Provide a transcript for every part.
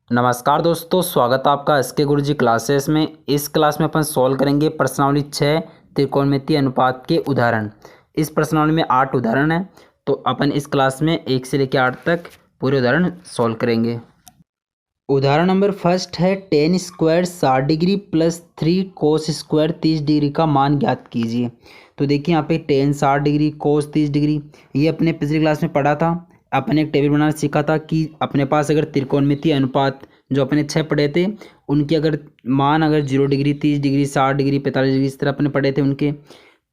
नमस्कार दोस्तों, स्वागत है आपका एस के गुरुजी क्लासेस में। इस क्लास में अपन सॉल्व करेंगे प्रश्नावली 6 त्रिकोणमितीय अनुपात के उदाहरण। इस प्रश्नावली में 8 उदाहरण हैं, तो अपन इस क्लास में 1 से लेकर 8 तक पूरे उदाहरण सॉल्व करेंगे। उदाहरण नंबर फर्स्ट है ten square 60 degree plus 3 cos square 30 degree का मान ज्ञात कीजिए। तो देखिए यहाँ पे टेन 60 डिग्री कोस 30 डिग्री, ये अपने पिछली क्लास में पढ़ा था। अपने एक टेबल बनाना सीखा था कि अपने पास अगर त्रिकोणमितीय अनुपात जो अपने 6 पढ़े थे उनके अगर मान अगर 0 डिग्री 30 डिग्री 60 डिग्री 45 डिग्री इस तरह अपने पढ़े थे उनके,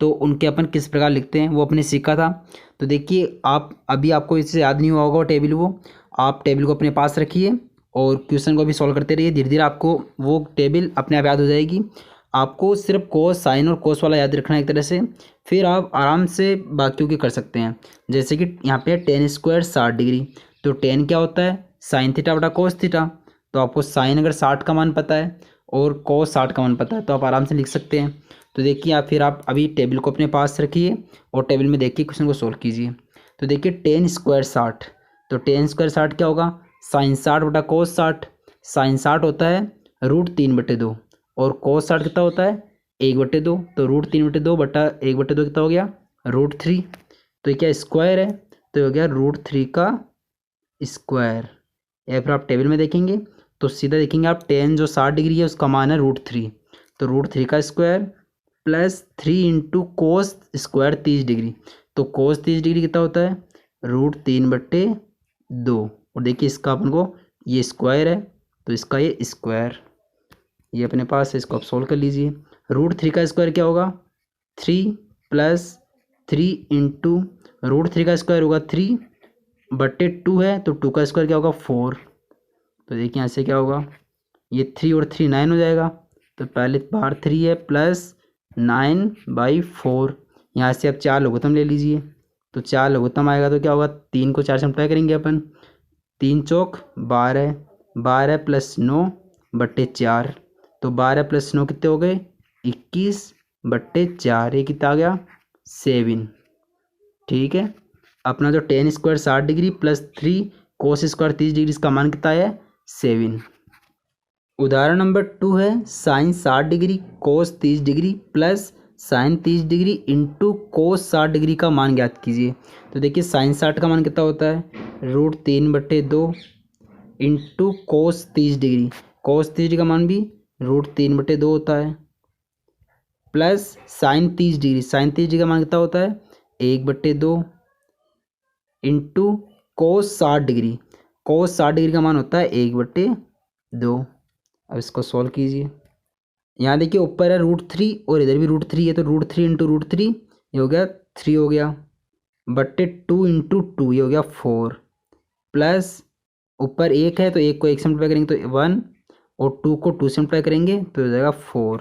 तो उनके अपन किस प्रकार लिखते हैं वो अपने सीखा था। तो देखिए आप अभी आपको इससे याद नहीं हुआ होगा टेबल, वो आप टेबल को अपने पास रखिए और क्वेश्चन को भी सॉल्व करते रहिए। धीरे धीरे आपको वो टेबल अपने आप याद हो जाएगी। आपको सिर्फ कोस साइन और कोस वाला याद रखना है एक तरह से, फिर आप आराम से बाकियों के कर सकते हैं। जैसे कि यहाँ पे टेन स्क्वायर 60 डिग्री, तो टेन क्या होता है साइन थीटा बटा कोस थीटा। तो आपको साइन अगर 60 का मान पता है और कोस 60 का मान पता है तो आप आराम से लिख सकते हैं। तो देखिए आप फिर आप अभी टेबल को अपने पास रखिए और टेबल में देखिए क्वेश्चन को सोल्व कीजिए। तो देखिए टेन स्क्वायर 60, तो टेन स्क्वायर 60 क्या होगा साइन 60 बटा कोस 60। साइन 60 होता है √3/2 और कोस 60 कितना होता है 1/2। तो √3/2 बटा 1/2 कितना हो गया √3। तो ये क्या स्क्वायर है, तो ये हो गया √3 का स्क्वायर। या फिर आप टेबल में देखेंगे तो सीधा देखेंगे आप टेन जो 60 डिग्री है उसका मान है √3, तो √3 का square plus 3 into cos square 30 degree. तो कोस 30 डिग्री कितना होता है √3/2। और देखिए इसका अपन को ये स्क्वायर है तो इसका ये स्क्वायर ये अपने पास है, इसको आप सोल्व कर लीजिए। √3 का स्क्वायर क्या होगा 3 प्लस 3 इंटू √3 का स्क्वायर होगा 3/2 है, तो 2 का स्क्वायर क्या होगा 4। तो देखिए यहाँ से क्या होगा ये 3 और 3 9 हो जाएगा। तो पहले बाहर 3 है प्लस 9/4। यहाँ से आप 4 लघुत्तम ले लीजिए, तो 4 लघुत्तम आएगा तो क्या होगा 3 को 4 से मल्टीप्लाई करेंगे अपन, 3 चौक 12, 12 प्लस 9/4। तो 12 प्लस 9 कितने हो गए 21/4। ये कितना आ गया 7। ठीक है, अपना जो tan square 60 degree plus 3 cos square 30 degree इसका मान कितना है 7। उदाहरण नंबर 2 है sine 60 degree cos 30 degree plus sine 30 degree into cos 60 degree का मान ज्ञात कीजिए। तो देखिए साइन 60 का मान कितना होता है √3/2 into cos 30 degree. Cos 30 degree का मान भी √3/2 होता है, plus sine 30 degree. Sine 30 degree का मान कितना होता है 1/2 into cos 60 degree. Cos 60 degree का मान होता है 1/2। अब इसको सॉल्व कीजिए। यहाँ देखिए ऊपर है √3 और इधर भी √3 है, तो √3 इंटू √3 ये हो गया 3 हो गया बट्टे 2 इंटू 2 ये हो गया 4, प्लस ऊपर 1 है तो 1 को 1 से मल्टीप्लाई करेंगे तो 1 और 2 को 2 से मल्टीप्लाई करेंगे तो हो जाएगा 4।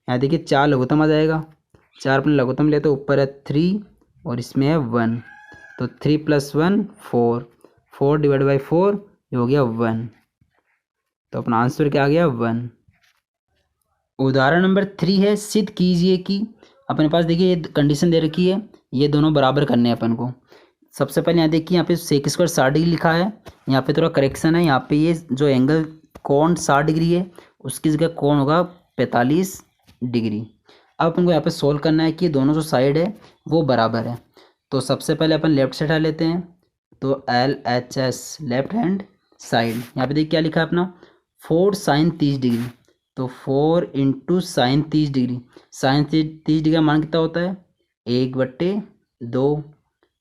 यहाँ देखिए 4 लघुत्तम आ जाएगा, 4 अपने लघुत्तम ले तो ऊपर है 3 और इसमें है 1, तो 3 + 1 4, 4/4 ये हो गया 1। तो अपना आंसर क्या आ गया 1। उदाहरण नंबर 3 है सिद्ध कीजिए कि अपने पास देखिए ये कंडीशन दे रखी है, ये दोनों बराबर करने हैं अपन को। सबसे पहले यहाँ देखिए यहाँ पे सेक स्क्वायर 60 डिग्री लिखा है, यहाँ पे थोड़ा करेक्शन है। यहाँ पे ये जो एंगल कोण 60 डिग्री है उसकी जगह कोण होगा 45 डिग्री। अब अपन को यहाँ पे सोल्व करना है कि दोनों जो साइड है वो बराबर है। तो सबसे पहले अपन लेफ्ट साइड हटा लेते हैं, तो LHS लेफ्ट हैंड साइड। यहाँ पे देखिए क्या लिखा है अपना 4 साइन 30 डिग्री, तो 4 into sine 30 degree. Sine 30 degree का मान कितना होता है 1/2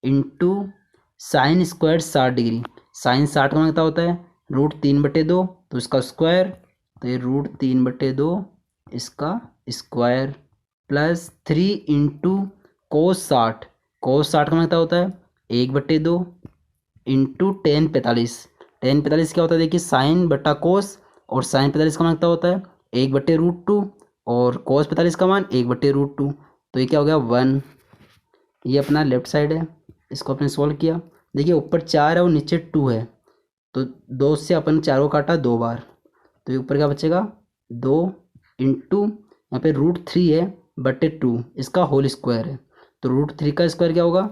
into sine square 60 degree. Sine 60 का मान कितना होता है √3/2, तो इसका स्क्वायर, तो ये √3/2 इसका स्क्वायर, प्लस 3 इंटू कोस 60। कोस 60 का मान कितना होता है 1/2 इंटू टेन 45। टेन 45 क्या होता है देखिए साइन बटा कोस, और साइन 45 का मान कितना होता है 1/√2 और कोस 45 का मान 1/√2। तो ये क्या हो गया 1। ये अपना लेफ्ट साइड है, इसको अपने सोल्व किया। देखिए ऊपर 4 है और नीचे 2 है, तो 2 से अपन 4 को काटा 2 बार, तो ये ऊपर क्या बचेगा 2 इंटू यहाँ पे √3 है बटे 2 इसका होल स्क्वायर है, तो √3 का स्क्वायर क्या होगा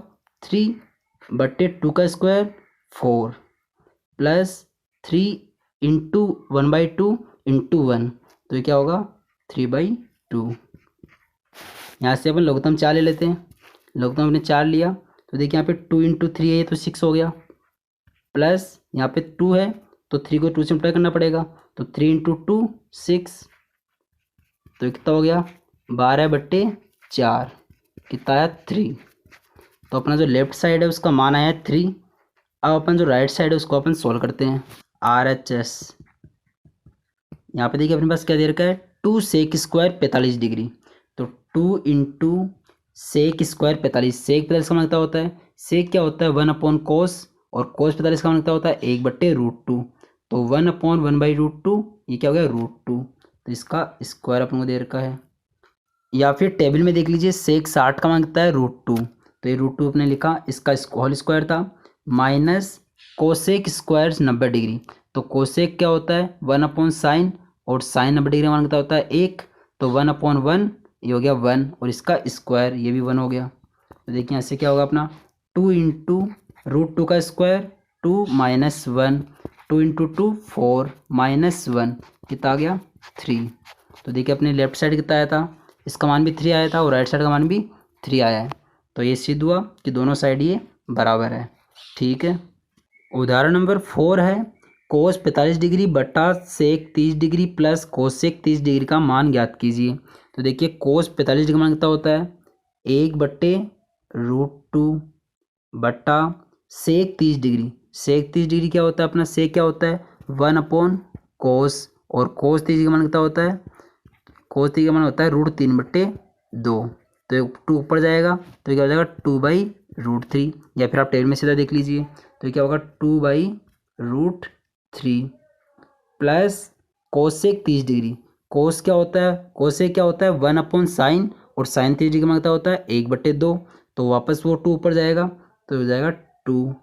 3/2 का स्क्वायर 4, प्लस 3 इंटू 1/2 इंटू 1, तो ये क्या होगा 3/2। यहाँ से अपन लघुत्तम 4 ले लेते हैं, लघुत्तम अपने 4 लिया तो देखिए यहाँ पे 2 इंटू 3 है तो 6 हो गया, प्लस यहाँ पे 2 है तो 3 को 2 से मल्टीप्लाई करना पड़ेगा, तो 3 इंटू 2 6, तो कितना हो गया 12/4, कितना आया 3। तो अपना जो लेफ्ट साइड है उसका मान आया 3। अब अपन जो राइट साइड है उसको अपन सोल्व करते हैं। RHS यहाँ पे देखिए अपने पास क्या दे रखा है 2 सेक स्क्वायर 45 डिग्री, तो 2 इंटू सेक स्क्वायर 45, सेक 45 का मतलब होता है, सेक क्या होता है 1/cos, और cos 45 का मतलब होता है 1/√2, तो 1/1/√2 ये क्या हो गया √2, तो इसका स्क्वायर अपन को दे रखा है। या फिर टेबल में देख लीजिए सेक 60 का मांगता है √2, तो ये √2 अपने लिखा, इसका होल स्क्वायर था, माइनस कोसेक स्क्वायर 90 डिग्री, तो कोसेक क्या होता है 1/sin, और साइन 90 डिग्री मांगता होता है 1, तो 1/1 ये हो गया 1, और इसका स्क्वायर ये भी 1 हो गया। तो देखिए ऐसे क्या होगा अपना 2 इंटू √2 का स्क्वायर 2 माइनस 1, 2 इंटू 2 4 माइनस 1, कितना आ गया 3। तो देखिए अपने लेफ्ट साइड कितना आया था, इसका मान भी 3 आया था और राइट साइड का मान भी 3 आया है, तो ये सिद्ध हुआ कि दोनों साइड ये बराबर है। ठीक है, उदाहरण नंबर 4 है कोस 45 डिग्री बटा सेक 30 डिग्री प्लस कोसेक 30 डिग्री का मान ज्ञात कीजिए। तो देखिए कोस 45 डिग्री मान कितना होता है 1/√2 बटा सेक 30 डिग्री, सेक 30 डिग्री क्या होता है अपना, सेक क्या होता है 1/cos, और कोस 30 डिग्री का मान कितना होता है, कोस 30 का मान होता है √3/2, तो 2 ऊपर जाएगा तो क्या हो जाएगा 2/√3, या फिर आप टेबल में सीधा देख लीजिए तो क्या होगा 2/√3 प्लस कोसेक 30 डिग्री, कोस क्या होता है, कोसेक क्या होता है 1/sin, और साइन 30 डिग्री का मतलब होता है 1/2, तो वापस वो 2 ऊपर जाएगा तो हो जाएगा 2।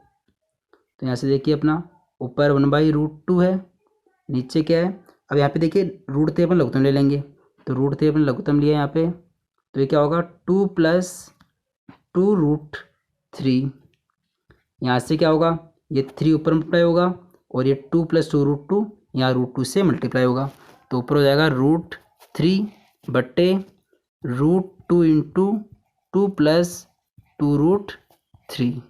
तो यहाँ से देखिए अपना ऊपर 1/√2 है, नीचे क्या है, अब यहाँ पे देखिए √3 अपन लघुत्तम ले लेंगे, तो √3 अपन लघुत्तम लिया यहाँ पे, तो ये क्या होगा 2 + 2√3, यहाँ से क्या होगा ये 3 ऊपर मल्टीप्लाई होगा और ये 2 + 2√2 यहाँ √2 से मल्टीप्लाई होगा, तो ऊपर हो जाएगा √3/√2 इंटू 2 + 2√3।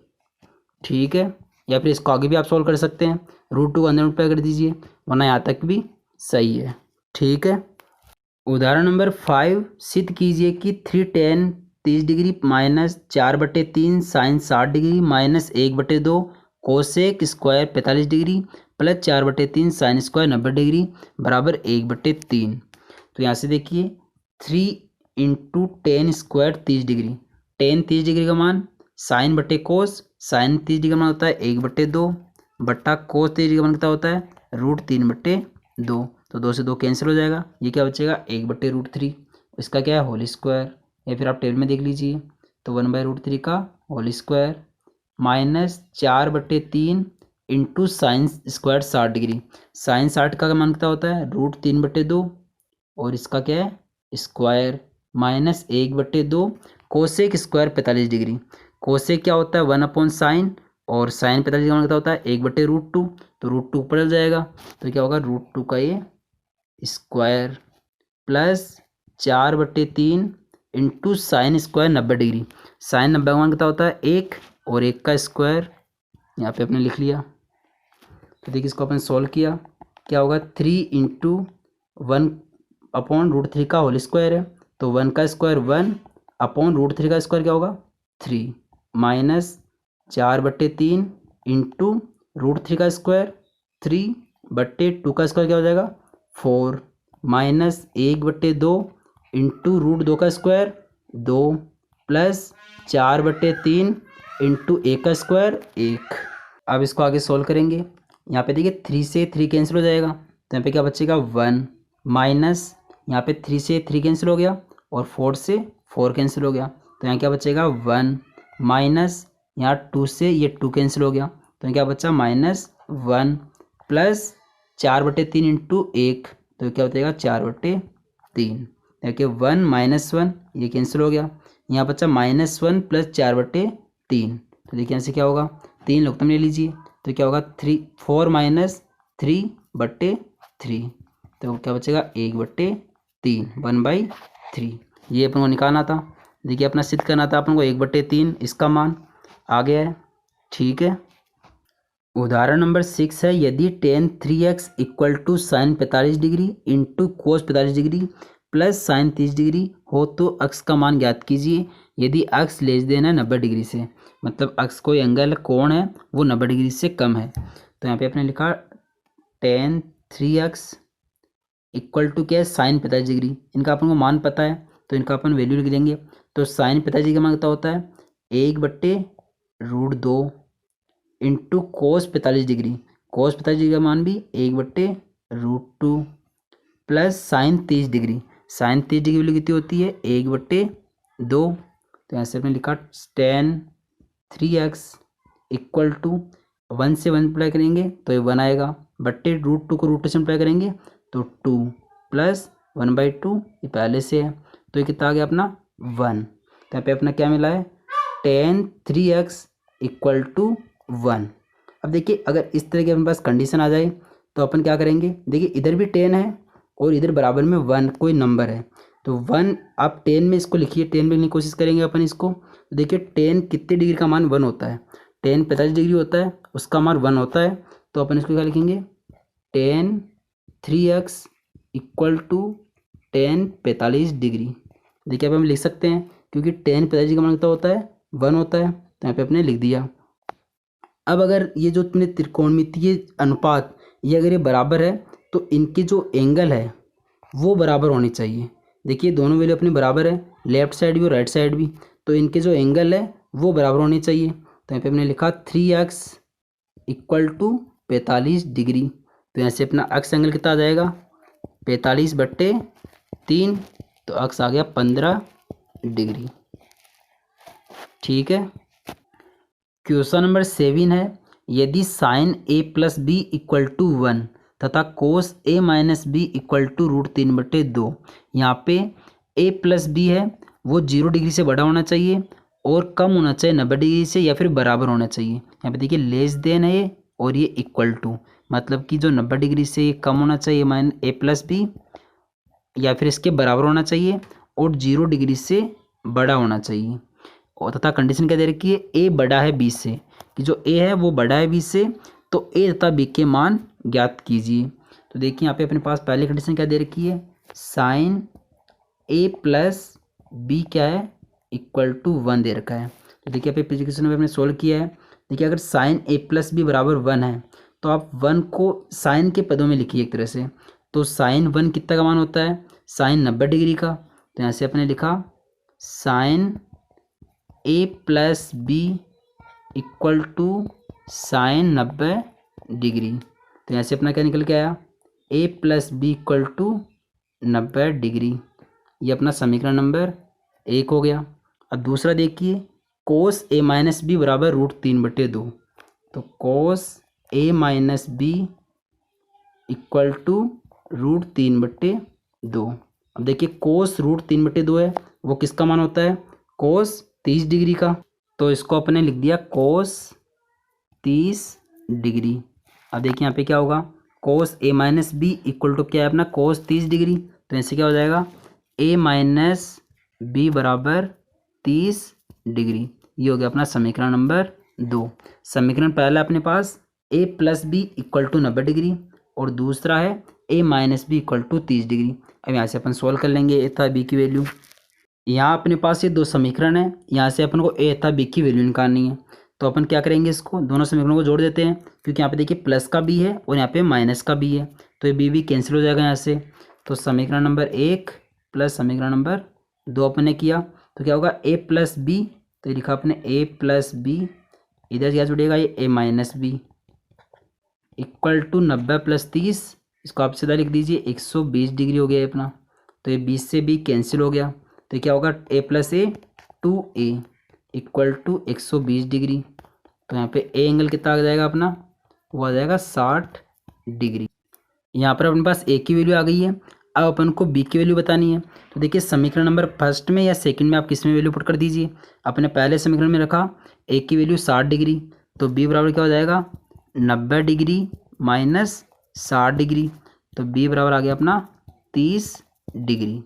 ठीक है, या फिर इसको आगे भी आप सॉल्व कर सकते हैं, √2 को अंदर मल्टीप्लाई कर दीजिए, वरना यहाँ तक भी सही है। ठीक है, उदाहरण नंबर 5 सिद्ध कीजिए कि 3 tan 30 degree minus 4/3 sine 60 degree minus 1/2 cosec square 45 degree plus 4/3 sine square 90 degree बराबर 1/3। तो यहाँ से देखिए 3 into tan square 30 degree, tan 30 degree का मान साइन बटे कोस, साइन 30 डिग्री का मान होता है 1/2 बट्टा कोस 30 डिग्री का मान कितना होता है √3/2, तो 2 से 2 कैंसिल हो जाएगा, ये क्या बचेगा 1/√3, इसका क्या है होल स्क्वायर, या फिर आप टेबल में देख लीजिए तो 1/√3 का whole square minus 4/3 into sine square 60 degree, sine 60 का मान कितना होता है √3/2, और इसका क्या है square minus 1/2 cosec square 45 degree, cosec क्या होता है 1/sin, और साइन 45 का मान कितना होता है 1/√2, तो √2 ऊपर चल जाएगा तो क्या होगा √2 का ये square plus 4/3 into sine square 90 degree, sine 90 का मान कितना होता है 1, और 1 का स्क्वायर यहाँ पे अपने लिख लिया। तो देखिए इसको अपन सॉल्व किया, क्या होगा 3 इंटू 1/√3 का होल स्क्वायर है, तो 1 का स्क्वायर 1/√3 का स्क्वायर क्या होगा 3 माइनस 4/3 इंटू √3 का स्क्वायर 3/2 का स्क्वायर क्या हो जाएगा 4 माइनस 1/2 इंटू √2 का स्क्वायर 2 प्लस 4/3 इंटू 1 का स्क्वायर 1। अब इसको आगे सोल्व करेंगे, यहाँ पे देखिए 3 से 3 कैंसिल हो जाएगा, तो यहाँ पे क्या बचेगा 1 माइनस यहाँ पे 3 से 3 कैंसिल हो गया और 4 से 4 कैंसिल हो गया, तो यहाँ क्या बचेगा 1 माइनस यहाँ 2 से ये 2 कैंसिल हो गया, तो यहाँ क्या बचा -1 प्लस 4/3 इंटू 1, तो क्या बचेगा 4/3, देखिए 1 -1 ये कैंसिल हो गया, यहाँ बचा -1 प्लस 4/3, तो देखिए यहाँ से क्या होगा 3 लघुत्तम ले लीजिए, तो क्या होगा 4 - 3 बट्टे 3, तो क्या बचेगा 1/3, 1/3। ये अपन को निकालना था। देखिए अपना सिद्ध करना था अपन को 1/3 इसका मान आ गया है। ठीक है, उदाहरण नंबर 6 है, यदि tan 3x equal to sine 45 degree into cos 45 degree plus sine 30 degree हो तो अक्स का मान ज्ञात कीजिए यदि अक्स लेस देन है 90 डिग्री से, मतलब अक्स कोई एंगल कोण है वो 90 डिग्री से कम है। तो यहाँ पे आपने लिखा tan 3x इक्वल टू क्या है साइन 45 डिग्री, इनका अपन को मान पता है तो इनका अपन वैल्यू लिख देंगे। तो साइन 45 डिग्री का मान कितना होता है 1/√2 into cos 45 degree, cos 45 degree का मान भी 1/√2 plus sine 30 degree, sine 30 degree value कितनी होती है 1/2। तो यहाँ से आपने लिखा tan 3x इक्वल टू 1 से 1 मल्टीप्लाई करेंगे तो ये 1 आएगा, बट्टे √2 को √2 से मल्टीप्लाई करेंगे तो 2 प्लस 1/2, ये पहले से है तो ये कितना आ गया अपना 1। तो यहाँ पे अपना क्या मिला है tan 3x इक्वल टू 1। अब देखिए अगर इस तरह की अपने पास कंडीशन आ जाए तो अपन क्या करेंगे, देखिए इधर भी 10 है और इधर बराबर में 1 कोई नंबर है, तो 1 आप 10 में इसको लिखिए, 10 में लिखने की कोशिश करेंगे अपन इसको। तो देखिए 10 कितने डिग्री का मान 1 होता है, 10 45 डिग्री होता है, उसका मान 1 होता है, तो अपन इसको क्या लिखेंगे tan 3x equal to tan 45 degree. देखिए अब हम लिख सकते हैं क्योंकि tan 45 डिग्री का मान कितना होता है 1 होता है, तो यहाँ पे अपने लिख दिया। अब अगर ये जो तुमने त्रिकोणमितीय अनुपात ये अगर ये बराबर है तो इनके जो एंगल है वो बराबर होने चाहिए। देखिए दोनों वैल्यू अपने बराबर है, लेफ्ट साइड भी और राइट साइड भी, तो इनके जो एंगल है वो बराबर होने चाहिए। तो यहाँ पे हमने लिखा 3x इक्वल टू 45 डिग्री, तो यहाँ से अपना अक्स एंगल कितना आ जाएगा 45/3, तो अक्स आ गया 15 डिग्री। ठीक है, क्वेश्चन नंबर 7 है, यदि sine a plus B equal to 1 तथा cos a minus B equal to √3/2, यहाँ पे a प्लस बी है वो 0 डिग्री से बड़ा होना चाहिए और कम होना चाहिए 90 डिग्री से या फिर बराबर होना चाहिए। यहाँ पे देखिए लेस देन है ये और ये इक्वल टू, मतलब कि जो 90 डिग्री से ये कम होना चाहिए a प्लस बी या फिर इसके बराबर होना चाहिए और 0 डिग्री से बड़ा होना चाहिए। और तथा कंडीशन क्या दे रखी है a बड़ा है b से, कि जो a है वो बड़ा है b से, तो a तथा b के मान ज्ञात कीजिए। तो देखिए यहाँ पे अपने पास पहली कंडीशन क्या दे रखी है साइन a प्लस बी क्या है इक्वल टू 1 दे रखा है। तो देखिए यहाँ पे क्वेश्चन में हमने सोल्व किया है। देखिए अगर साइन a प्लस बी बराबर 1 है तो आप 1 को साइन के पदों में लिखिए एक तरह से, तो साइन 1 कितना का मान होता है साइन 90 डिग्री का, तो यहाँ से अपने लिखा sine a plus B equal to sine 90 degree. तो यहाँ से अपना क्या निकल के आया a plus B equal to 90 degree, ये अपना समीकरण नंबर 1 हो गया। अब दूसरा देखिए कोस a माइनस बी बराबर √3/2, तो cos a minus B equal to √3/2। अब देखिए कोस √3/2 है वो किसका मान होता है कोस 30 डिग्री का, तो इसको अपने लिख दिया कोस 30 डिग्री। अब देखिए यहाँ पे क्या होगा cos a minus B equal to क्या है अपना कोस 30 डिग्री, तो ऐसे क्या हो जाएगा a माइनस बी बराबर 30 डिग्री। ये हो गया अपना समीकरण नंबर 2। समीकरण पहला अपने पास a plus B equal to 90 degree और दूसरा है a minus B equal to 30 degree. अब यहाँ से अपन सोल्व कर लेंगे a तथा b की वैल्यू। यहाँ अपने पास ये दो समीकरण है, यहाँ से अपन को a तथा b की वैल्यू निकालनी है, तो अपन क्या करेंगे इसको दोनों समीकरणों को जोड़ देते हैं, क्योंकि यहाँ पे देखिए प्लस का b है और यहाँ पे माइनस का b है, तो ये b भी कैंसिल हो जाएगा यहाँ से। तो समीकरण नंबर 1 प्लस समीकरण नंबर 2 अपन ने किया तो क्या होगा a प्लस बी, तो ये लिखा अपने a प्लस बी, इधर क्या जुड़ेगा ये a minus B equal to 90 plus 30, इसको आप सीधा लिख दीजिए 120 डिग्री हो गया अपना, तो ये 20 से b कैंसिल हो गया, तो क्या होगा a plus A 2a equal to 120 degree. तो यहाँ पे a एंगल कितना आ जाएगा अपना वो आ जाएगा 60 डिग्री। यहाँ पर अपने पास a की वैल्यू आ गई है, अब अपन को b की वैल्यू बतानी है। तो देखिए समीकरण नंबर फर्स्ट में या सेकंड में आप किस में वैल्यू पुट कर दीजिए। अपने पहले समीकरण में रखा a की वैल्यू 60 डिग्री, तो b बराबर क्या हो जाएगा 90 डिग्री माइनस 60 डिग्री, तो बी बराबर आ गया अपना 30 डिग्री।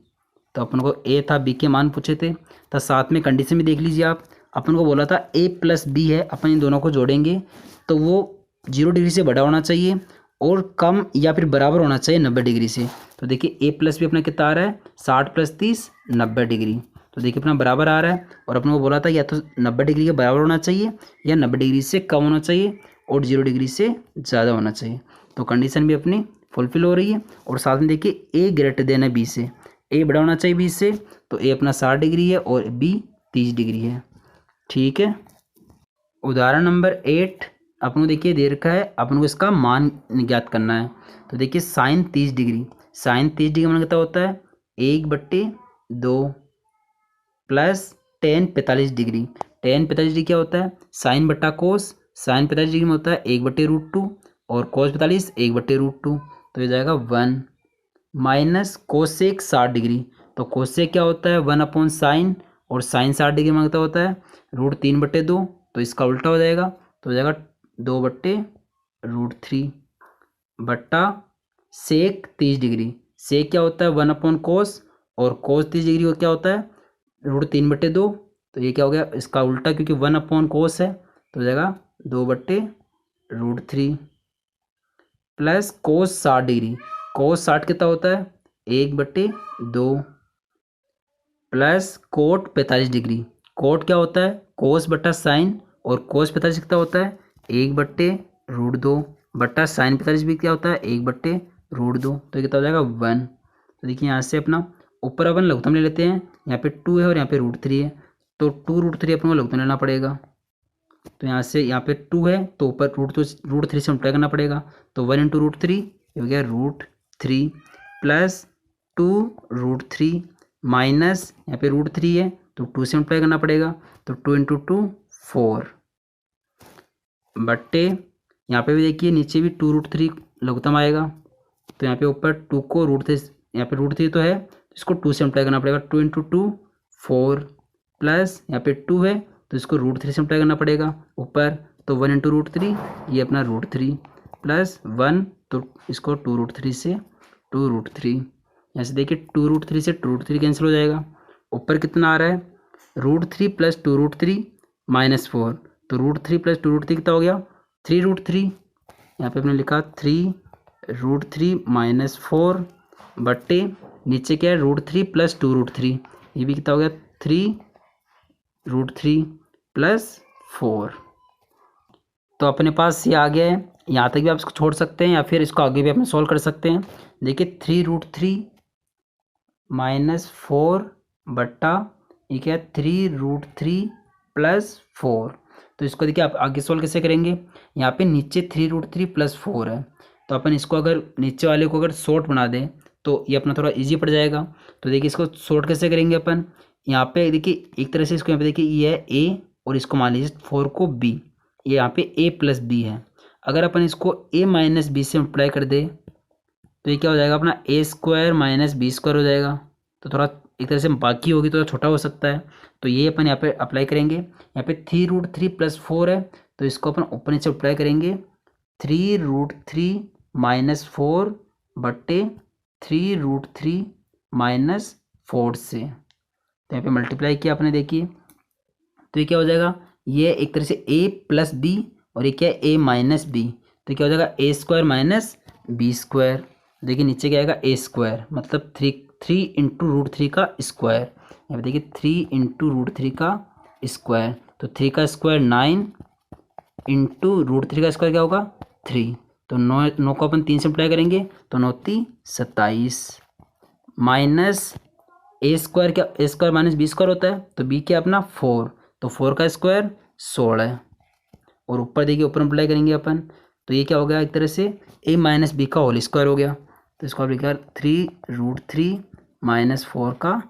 तो अपन को ए था, बी के मान पूछे थे, तो साथ में कंडीशन भी देख लीजिए आप। अपन को बोला था ए प्लस बी है, अपन इन दोनों को जोड़ेंगे तो वो 0 डिग्री से बड़ा होना चाहिए और कम या फिर बराबर होना चाहिए 90 डिग्री से। तो देखिए ए प्लस बी अपना कितना आ रहा है, 60 + 30 90 डिग्री। तो देखिए अपना बराबर आ रहा है, और अपन को बोला था या तो 90 डिग्री के बराबर होना चाहिए या 90 डिग्री से कम होना चाहिए और 0 डिग्री से ज़्यादा होना चाहिए। तो कंडीशन भी अपनी फुलफिल हो रही है। और साथ में देखिए ए ग्रेटर देन है बी से, ए बड़ा होना चाहिए बी से, तो ए अपना 60 डिग्री है और बी 30 डिग्री है। ठीक है। उदाहरण नंबर 8 अपन को देखिए दे रखा है, अपन को इसका मान ज्ञात करना है। तो देखिए साइन 30 डिग्री, साइन 30 डिग्री मान कितना होता है 1/2 plus ten 45 degree. Ten 45 degree क्या होता है, साइन बट्टा कोस, साइन 45 डिग्री में होता है 1/√2 और कोस 45 1/√2, तो ये जाएगा 1 माइनस कोसेक 60 डिग्री। तो कोसेक क्या होता है 1/साइन, और साइन 60 डिग्री में कितना होता है √3/2, तो इसका उल्टा हो जाएगा, तो हो जाएगा 2/√3 बट्टा सेक 30 डिग्री। सेक क्या होता है 1/कोस, और कोस 30 डिग्री को क्या होता है √3/2, तो ये क्या हो गया इसका उल्टा, क्योंकि 1/कोस है, तो हो जाएगा 2/√3 प्लस कोस 60 डिग्री। कोस 60 कितना होता है 1/2 प्लस कोट 45 डिग्री। कोट क्या होता है कोस बट्टा साइन, और कोस 45 कितना होता है 1/√2 बट्टा साइन 45 भी क्या होता है 1/√2, तो कितना हो जाएगा 1। तो देखिए यहाँ से अपना ऊपर अपन लघुत्तम ले लेते हैं, यहाँ पे 2 है और यहाँ पे √3 है, तो 2√3 अपन को लघुत्तम लेना पड़ेगा। तो यहाँ से यहाँ पे 2 है तो ऊपर √3 से मल्टीप्लाई करना पड़ेगा, तो 1 × √3 ये हो गया √3 प्लस 2√3 माइनस यहाँ पे √3 है तो 2 से मल्टीप्लाई करना पड़ेगा, तो 2 × 2 4 बट्टे यहाँ पे भी देखिए नीचे भी 2√3 लघुत्तम आएगा, तो यहाँ पे ऊपर 2 को √3, यहाँ पे √3 तो है इसको 2 से मल्टीप्लाई करना पड़ेगा, 2 × 2 4 प्लस यहाँ पे 2 है तो इसको √3 से मल्टीप्लाई करना पड़ेगा ऊपर, तो 1 × √3 ये अपना √3 प्लस 1, तो इसको 2√3 से 2√3, ऐसे देखिए 2√3 से 2√3 कैंसिल हो जाएगा। ऊपर कितना आ रहा है √3 प्लस 2√3 -4, तो √3 प्लस 2√3 कितना हो गया 3√3, यहाँ पे आपने लिखा 3√3 -4 बट्टे नीचे क्या है √3 प्लस 2√3, ये भी कितना हो गया 3√3 प्लस 4। तो अपने पास ये आ गया है, यहाँ तक भी आप इसको छोड़ सकते हैं या फिर इसको आगे भी आप सॉल्व कर सकते हैं। देखिए 3√3 -4 बट्टा ये क्या है 3√3 प्लस 4, तो इसको देखिए आप आगे सॉल्व कैसे करेंगे, यहाँ पे नीचे 3√3 प्लस 4 है, तो अपन इसको अगर नीचे वाले को अगर शॉर्ट बना दें तो ये अपना थोड़ा इजी पड़ जाएगा। तो देखिए इसको शॉर्ट कैसे करेंगे अपन, यहाँ पे देखिए एक तरह से इसको यहाँ पे देखिए ये है ए और इसको मान लीजिए 4 को बी, ये यहाँ पे a प्लस बी है, अगर अपन इसको a माइनस बी से मल्टीप्लाई कर दे तो ये क्या हो जाएगा अपना a² माइनस b² हो जाएगा, तो थोड़ा एक तरह से बाकी होगी तो छोटा हो सकता है, तो ये अपन यहाँ पे अप्लाई करेंगे। यहाँ पे 3√3 प्लस 4 है तो इसको अपन ऊपर नीचे अप्लाई करेंगे, 3√3 -4 बट्टे 3√3 -4 से, तो यहाँ पे मल्टीप्लाई किया आपने देखिए, तो ये क्या हो जाएगा ये एक तरह से a प्लस बी और ये क्या है a माइनस बी, तो क्या हो जाएगा a² माइनस b², देखिए नीचे क्या आएगा a² मतलब 3 × √3 का स्क्वायर, यहाँ पे देखिए 3 × √3 का स्क्वायर, तो 3 का स्क्वायर 9 इंटू √3 का स्क्वायर क्या होगा 3, तो 9 को अपन 3 से मल्टीप्लाई करेंगे तो 9 × 3 = 27 माइनस a² क्या a² माइनस b² होता है, तो b क्या अपना 4, तो 4 का स्क्वायर 16 और ऊपर देखिए ऊपर मल्टीप्लाई करेंगे अपन, तो ये क्या हो गया एक तरह से a माइनस बी का होल स्क्वायर हो गया, तो इसको आप लिखा 3√3 -4 का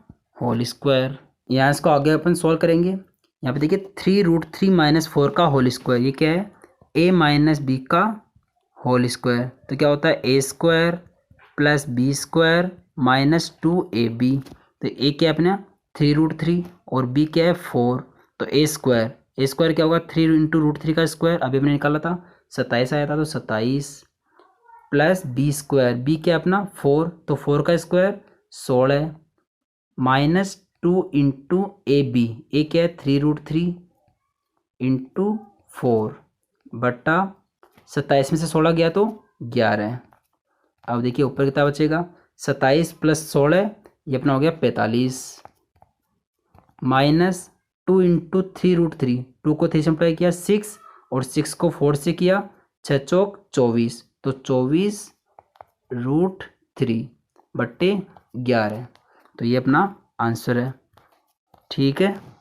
होल स्क्वायर। यहाँ इसको आगे अपन सॉल्व करेंगे, यहाँ पे देखिए 3√3 -4 का होल स्क्वायर, ये क्या है a माइनस बी का होल स्क्वायर, तो क्या होता है a² plus b² minus 2ab, तो a क्या है अपना 3√3 और b क्या है 4, तो a² क्या होगा 3 × √3 का स्क्वायर, अभी हमने निकाला था 27 आया था, तो 27 प्लस बी स्क्वायर, बी क्या अपना 4, तो 4 का square 16 minus 2 into a b, a क्या है 3√3 इंटू 4 बटा 27 में से 16 गया तो 11। अब देखिए ऊपर कितना बचेगा, 27 प्लस 16 ये अपना हो गया 45 माइनस 2 इंटू 3√3, 2 को 3 से मल्टीप्लाई किया 6 और 6 को 4 से किया 6 चौक 24, तो 24√3 बट्टे 11, तो ये अपना आंसर है। ठीक है।